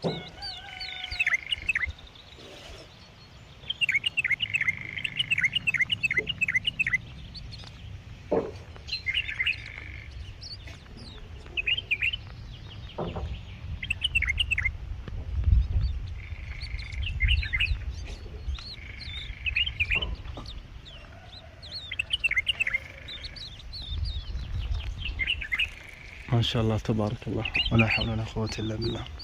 ما شاء الله تبارك الله، ولا حول ولا قوة إلا بالله.